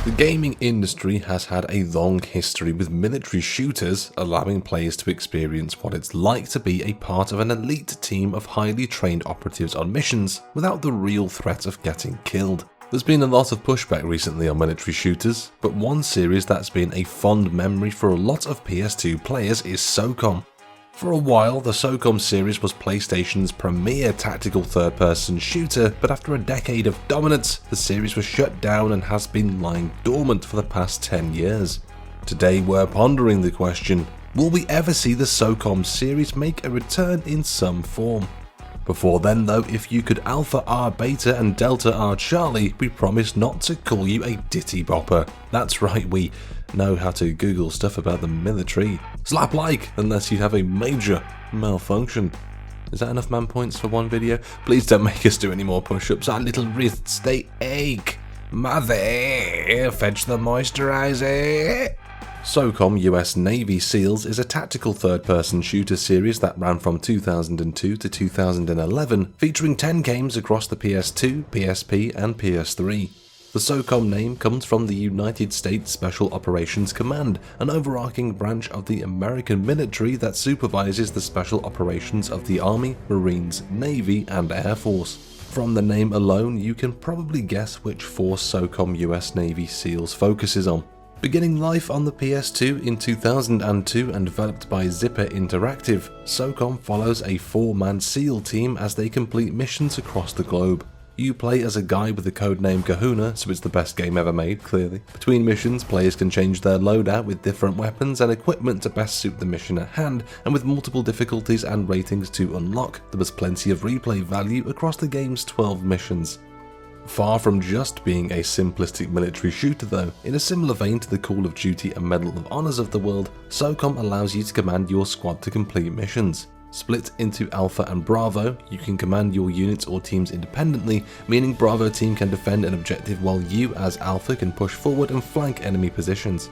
The gaming industry has had a long history with military shooters allowing players to experience what it's like to be a part of an elite team of highly trained operatives on missions without the real threat of getting killed. There's been a lot of pushback recently on military shooters, but one series that's been a fond memory for a lot of PS2 players is SOCOM. For a while, the SOCOM series was PlayStation's premier tactical third-person shooter, but after a decade of dominance, the series was shut down and has been lying dormant for the past 10 years. Today we're pondering the question, will we ever see the SOCOM series make a return in some form? Before then though, if you could Alpha R Beta and Delta R Charlie, we promise not to call you a ditty bopper. That's right, we know how to Google stuff about the military. Slap like, unless you have a major malfunction. Is that enough man points for one video? Please don't make us do any more push-ups, our little wrists, they ache. Mother, fetch the moisturizer. SOCOM US Navy SEALs is a tactical third-person shooter series that ran from 2002 to 2011, featuring 10 games across the PS2, PSP and PS3. The SOCOM name comes from the United States Special Operations Command, an overarching branch of the American military that supervises the special operations of the Army, Marines, Navy and Air Force. From the name alone, you can probably guess which force SOCOM US Navy SEALs focuses on. Beginning life on the PS2 in 2002 and developed by Zipper Interactive, SOCOM follows a 4-man SEAL team as they complete missions across the globe. You play as a guy with the codename Kahuna, so it's the best game ever made, clearly. Between missions, players can change their loadout with different weapons and equipment to best suit the mission at hand, and with multiple difficulties and ratings to unlock, there was plenty of replay value across the game's 12 missions. Far from just being a simplistic military shooter though, in a similar vein to the Call of Duty and Medal of Honors of the world, SOCOM allows you to command your squad to complete missions. Split into Alpha and Bravo, you can command your units or teams independently, meaning Bravo team can defend an objective while you as Alpha can push forward and flank enemy positions.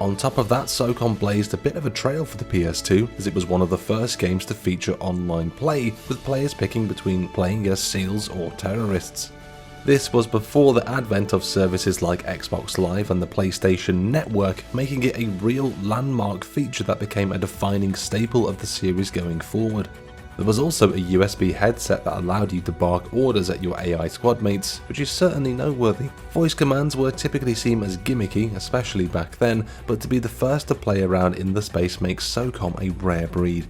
On top of that, SOCOM blazed a bit of a trail for the PS2 as it was one of the first games to feature online play, with players picking between playing as SEALs or terrorists. This was before the advent of services like Xbox Live and the PlayStation Network, making it a real landmark feature that became a defining staple of the series going forward. There was also a USB headset that allowed you to bark orders at your AI squad mates, which is certainly noteworthy. Voice commands were typically seen as gimmicky, especially back then, but to be the first to play around in the space makes SOCOM a rare breed.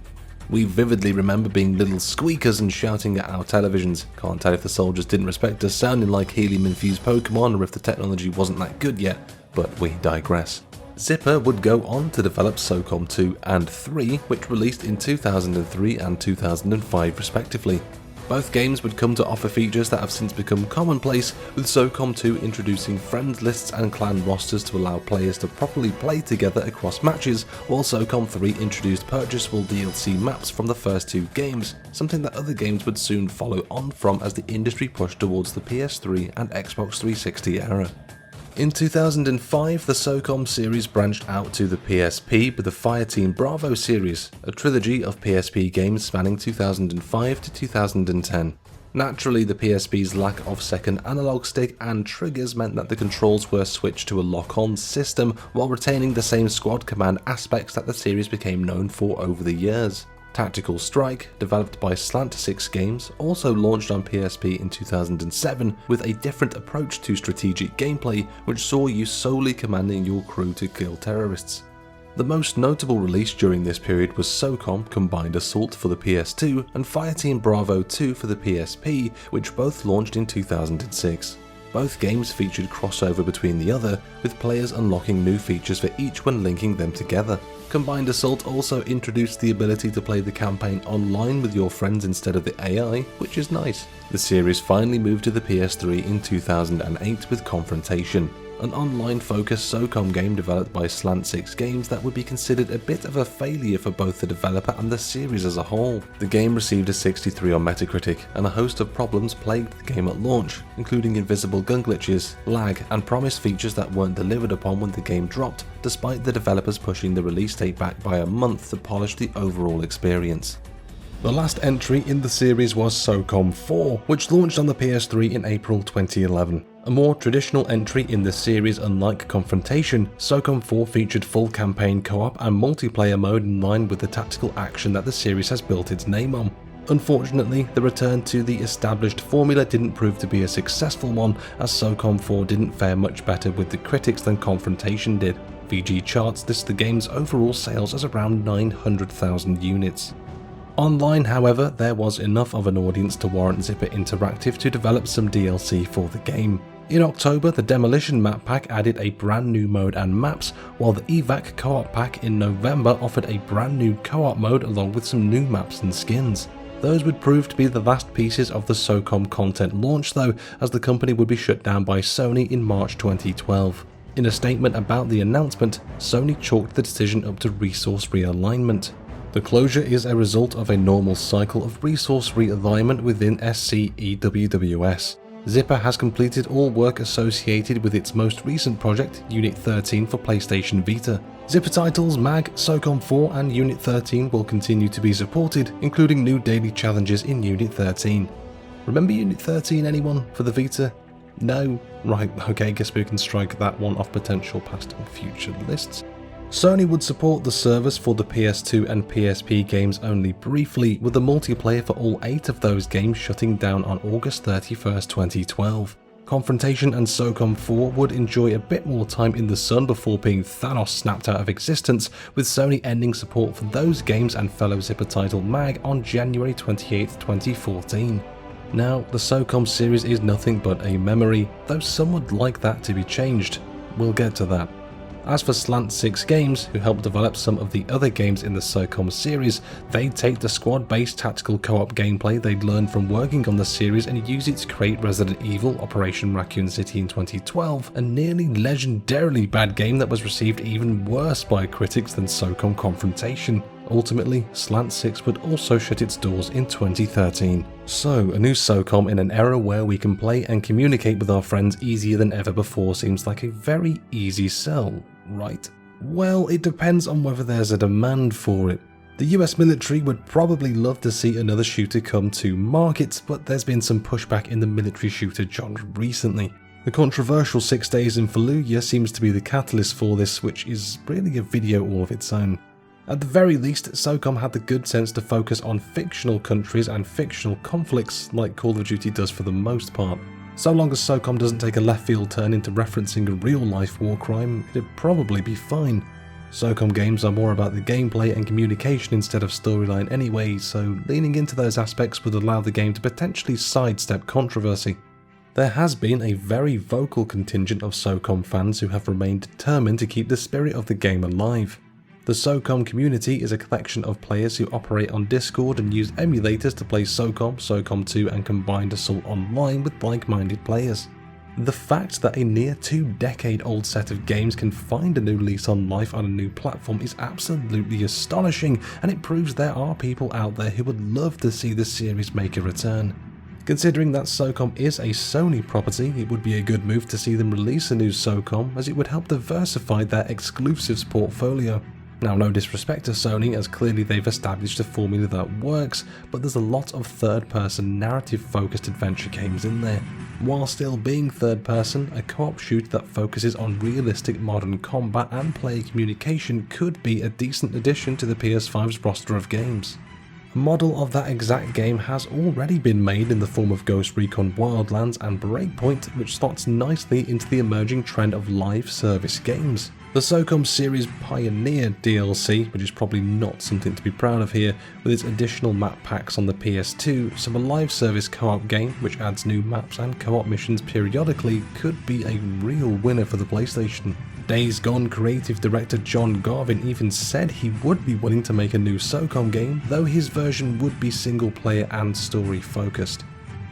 We vividly remember being little squeakers and shouting at our televisions. Can't tell if the soldiers didn't respect us sounding like helium-infused Pokemon or if the technology wasn't that good yet, but we digress. Zipper would go on to develop SOCOM 2 and 3, which released in 2003 and 2005 respectively. Both games would come to offer features that have since become commonplace, with SOCOM 2 introducing friends lists and clan rosters to allow players to properly play together across matches, while SOCOM 3 introduced purchasable DLC maps from the first 2 games, something that other games would soon follow on from as the industry pushed towards the PS3 and Xbox 360 era. In 2005, the SOCOM series branched out to the PSP with the Fireteam Bravo series, a trilogy of PSP games spanning 2005 to 2010. Naturally, the PSP's lack of second analog stick and triggers meant that the controls were switched to a lock-on system while retaining the same squad command aspects that the series became known for over the years. Tactical Strike, developed by Slant 6 Games, also launched on PSP in 2007 with a different approach to strategic gameplay, which saw you solely commanding your crew to kill terrorists. The most notable release during this period was SOCOM Combined Assault for the PS2 and Fireteam Bravo 2 for the PSP, which both launched in 2006. Both games featured crossover between the other, with players unlocking new features for each when linking them together. Combined Assault also introduced the ability to play the campaign online with your friends instead of the AI, which is nice. The series finally moved to the PS3 in 2008 with Confrontation, an online-focused SOCOM game developed by Slant 6 Games that would be considered a bit of a failure for both the developer and the series as a whole. The game received a 63 on Metacritic, and a host of problems plagued the game at launch, including invisible gun glitches, lag, and promised features that weren't delivered upon when the game dropped, despite the developers pushing the release date back by a month to polish the overall experience. The last entry in the series was SOCOM 4, which launched on the PS3 in April 2011. A more traditional entry in the series, unlike Confrontation, SOCOM 4 featured full campaign co-op and multiplayer mode in line with the tactical action that the series has built its name on. Unfortunately, the return to the established formula didn't prove to be a successful one, as SOCOM 4 didn't fare much better with the critics than Confrontation did. VG Charts lists the game's overall sales as around 900,000 units. Online, however, there was enough of an audience to warrant Zipper Interactive to develop some DLC for the game. In October, the Demolition map pack added a brand new mode and maps, while the Evac co-op pack in November offered a brand new co-op mode along with some new maps and skins. Those would prove to be the last pieces of the SOCOM content launch though, as the company would be shut down by Sony in March 2012. In a statement about the announcement, Sony chalked the decision up to resource realignment. The closure is a result of a normal cycle of resource realignment within SCEWWS. Zipper has completed all work associated with its most recent project, Unit 13 for PlayStation Vita. Zipper titles MAG, SOCOM 4 and Unit 13 will continue to be supported, including new daily challenges in Unit 13. Remember Unit 13, anyone, for the Vita? No? Right, okay, guess we can strike that one off potential past and future lists. Sony would support the service for the PS2 and PSP games only briefly, with the multiplayer for all 8 of those games shutting down on August 31st, 2012. Confrontation and SOCOM 4 would enjoy a bit more time in the sun before being Thanos snapped out of existence, with Sony ending support for those games and fellow Zipper title MAG on January 28, 2014. Now, the SOCOM series is nothing but a memory, though some would like that to be changed. We'll get to that. As for Slant 6 Games, who helped develop some of the other games in the SOCOM series, they'd take the squad-based tactical co-op gameplay they'd learned from working on the series and use it to create Resident Evil Operation Raccoon City in 2012, a nearly legendarily bad game that was received even worse by critics than SOCOM Confrontation. Ultimately, Slant 6 would also shut its doors in 2013. So, a new SOCOM in an era where we can play and communicate with our friends easier than ever before seems like a very easy sell, right? Well, it depends on whether there's a demand for it. The US military would probably love to see another shooter come to market, but there's been some pushback in the military shooter genre recently. The controversial 6 Days in Fallujah seems to be the catalyst for this, which is really a video all of its own. At the very least, SOCOM had the good sense to focus on fictional countries and fictional conflicts like Call of Duty does for the most part. So long as SOCOM doesn't take a left field turn into referencing a real life war crime, it'd probably be fine. SOCOM games are more about the gameplay and communication instead of storyline anyway, so leaning into those aspects would allow the game to potentially sidestep controversy. There has been a very vocal contingent of SOCOM fans who have remained determined to keep the spirit of the game alive. The SOCOM community is a collection of players who operate on Discord and use emulators to play SOCOM, SOCOM 2 and Combined Assault online with like-minded players. The fact that a near 2-decade-old set of games can find a new lease on life on a new platform is absolutely astonishing, and it proves there are people out there who would love to see the series make a return. Considering that SOCOM is a Sony property, it would be a good move to see them release a new SOCOM, as it would help diversify their exclusives portfolio. Now, no disrespect to Sony, as clearly they've established a formula that works, but there's a lot of third-person narrative-focused adventure games in there. While still being third-person, a co-op shooter that focuses on realistic modern combat and player communication could be a decent addition to the PS5's roster of games. A model of that exact game has already been made in the form of Ghost Recon Wildlands and Breakpoint, which slots nicely into the emerging trend of live service games. The SOCOM series Pioneer DLC, which is probably not something to be proud of here, with its additional map packs on the PS2, so a live service co-op game which adds new maps and co-op missions periodically could be a real winner for the PlayStation. Days Gone creative director John Garvin even said he would be willing to make a new SOCOM game, though his version would be single player and story focused.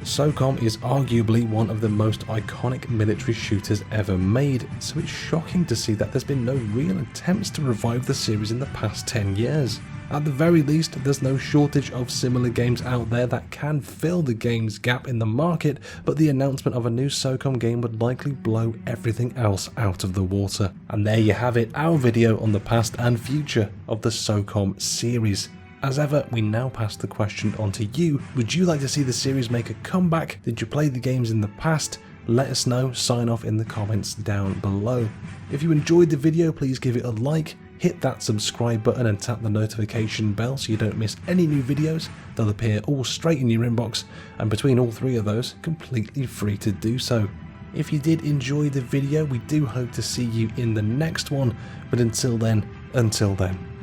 SOCOM is arguably one of the most iconic military shooters ever made, so it's shocking to see that there's been no real attempts to revive the series in the past 10 years. At the very least, there's no shortage of similar games out there that can fill the game's gap in the market, but the announcement of a new SOCOM game would likely blow everything else out of the water. And there you have it, our video on the past and future of the SOCOM series. As ever, we now pass the question on to you. Would you like to see the series make a comeback? Did you play the games in the past? Let us know, sign off in the comments down below. If you enjoyed the video, please give it a like, hit that subscribe button and tap the notification bell so you don't miss any new videos. They'll appear all straight in your inbox, and between all three of those, completely free to do so. If you did enjoy the video, we do hope to see you in the next one, but until then,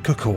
caw-caw.